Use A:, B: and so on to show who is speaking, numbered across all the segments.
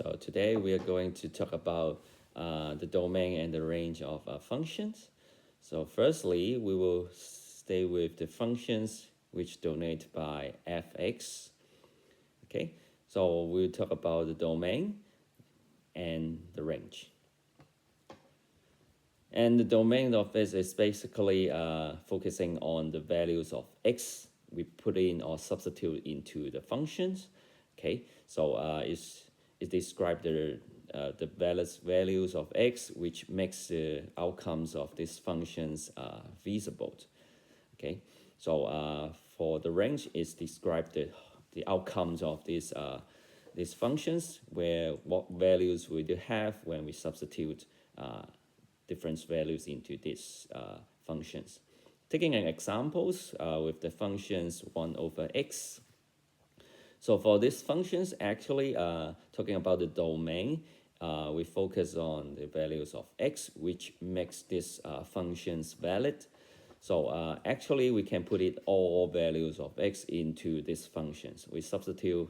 A: So today we are going to talk about the domain and the range of functions. So firstly, we will stay with the functions which donate by fx. Okay, so we'll talk about the domain and the range. And the domain of this is basically focusing on the values of x we put in or substitute into the functions. Okay, so it describes the values of x, which makes the outcomes of these functions visible. Okay, so for the range, is describe the outcomes of these functions, where what values we do have when we substitute different values into these functions. Taking an examples with the functions 1 over x. So for these functions, actually talking about the domain, we focus on the values of x, which makes these functions valid. So actually we can put it all values of x into these functions. We substitute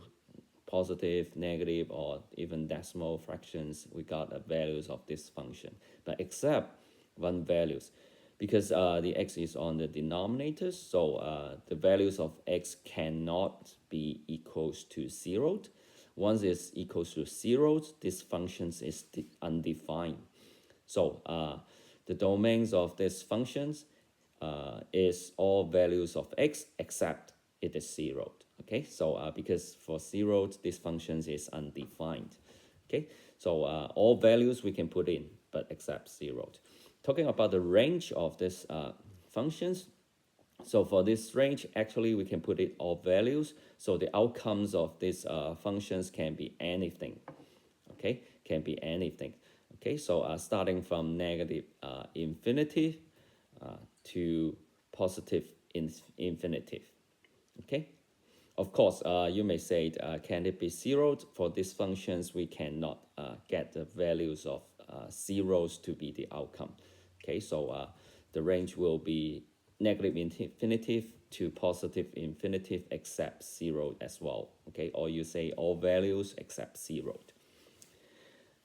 A: positive, negative, or even decimal fractions, we got values of this function. But except one values, because the x is on the denominator, so the values of x cannot be equals to 0. Once it's equals to 0, this function is undefined. So the domains of these functions is all values of x except it is 0. Okay, so because for 0, this function is undefined. Okay, so all values we can put in, but except 0. Talking about the range of these functions, so for this range, actually we can put it all values, so the outcomes of these functions can be anything. Okay, can be anything. Okay, so starting from negative infinity to positive infinity. Okay, of course, you may say, can it be 0? For these functions, we cannot get the values of zeros to be the outcome. Okay, so the range will be negative infinity to positive infinity except 0 as well. Okay, or you say all values except 0.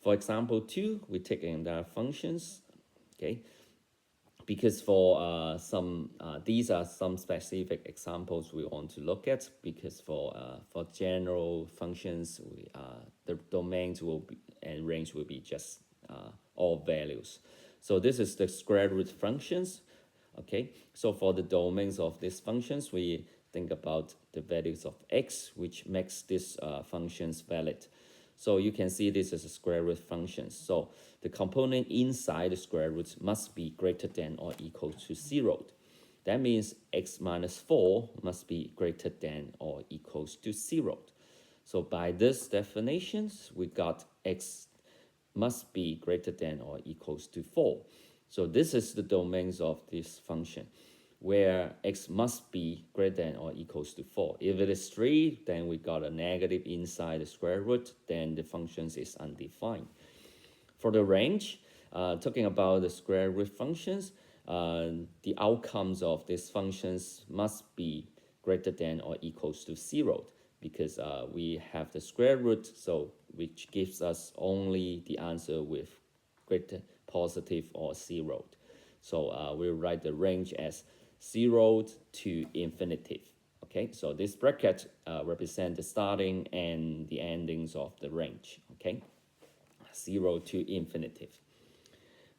A: For example 2, we take in the functions. Okay, because for these are some specific examples we want to look at, because for general functions, the domains will be and range will be just all values. So this is the square root functions. Okay, so for the domains of these functions, we think about the values of x, which makes these functions valid. So you can see this as a square root function. So the component inside the square root must be greater than or equal to 0. That means x minus 4 must be greater than or equals to 0. So by this definitions, we got x must be greater than or equals to 4. So this is the domains of this function, where x must be greater than or equals to 4. If it is 3, then we got a negative inside the square root, then the function is undefined. For the range, talking about the square root functions, the outcomes of these functions must be greater than or equals to 0, because we have the square root, so which gives us only the answer with greater positive or 0. So we'll write the range as 0 to infinity. Okay, so this bracket represents the starting and the endings of the range. Okay, 0 to infinity.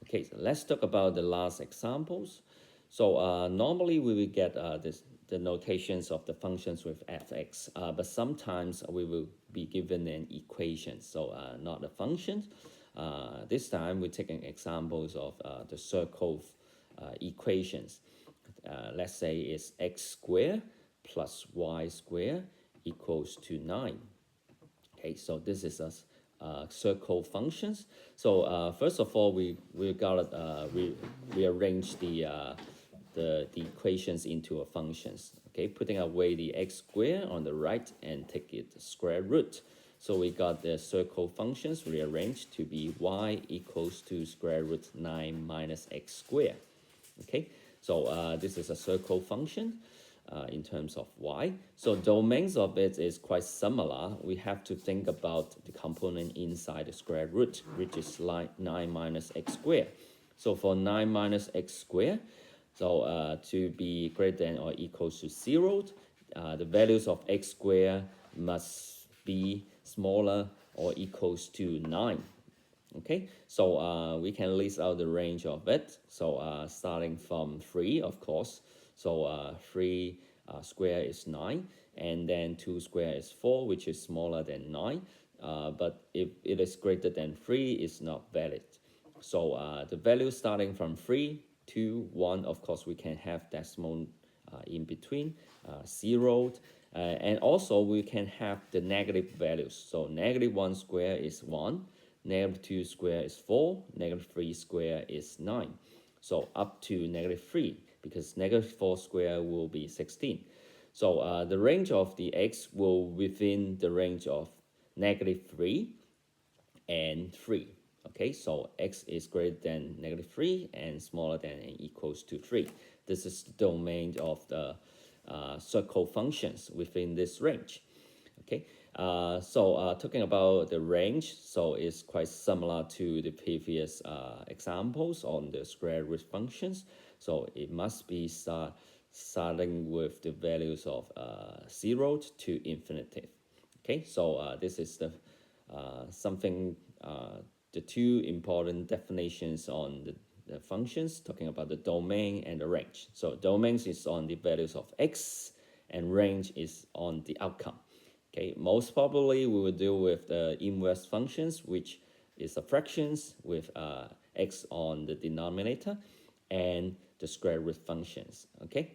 A: Okay, so let's talk about the last examples. So normally we will get the notations of the functions with fx, but sometimes we will be given an equation, so not a function. This time we're taking examples of the circle equations. Let's say it's x squared plus y squared equals to 9. Okay, so this is a circle functions. So first of all, we gotta rearrange the equations into a functions. Okay, putting away the x squared on the right and take it square root. So we got the circle functions rearranged to be y equals to square root 9 minus x squared. Okay, so this is a circle function. in terms of y. So domains of it is quite similar. We have to think about the component inside the square root, which is like 9 minus x squared. So for 9 minus x squared, so to be greater than or equals to 0, the values of x squared must be smaller or equals to 9. Okay, so we can list out the range of it. So starting from 3, of course. So 3 square is 9, and then 2 square is 4, which is smaller than 9. But if it is greater than 3, it's not valid. So the value starting from 3 to 1, of course, we can have decimal in between, 0. And also we can have the negative values. So negative 1 square is 1. Negative 2 square is 4, negative 3 square is 9. So up to negative 3, because negative 4 square will be 16. So the range of the x will within the range of negative 3 and 3. Okay, so x is greater than negative 3 and smaller than and equals to 3. This is the domain of the circle functions within this range. Okay, so talking about the range, so it's quite similar to the previous examples on the square root functions. So it must be starting with the values of 0 to infinity. Okay, so this is the the two important definitions on the functions, talking about the domain and the range. So domains is on the values of x, and range is on the outcome. Okay, most probably we will deal with the inverse functions, which is the fractions with x on the denominator, and the square root functions. Okay.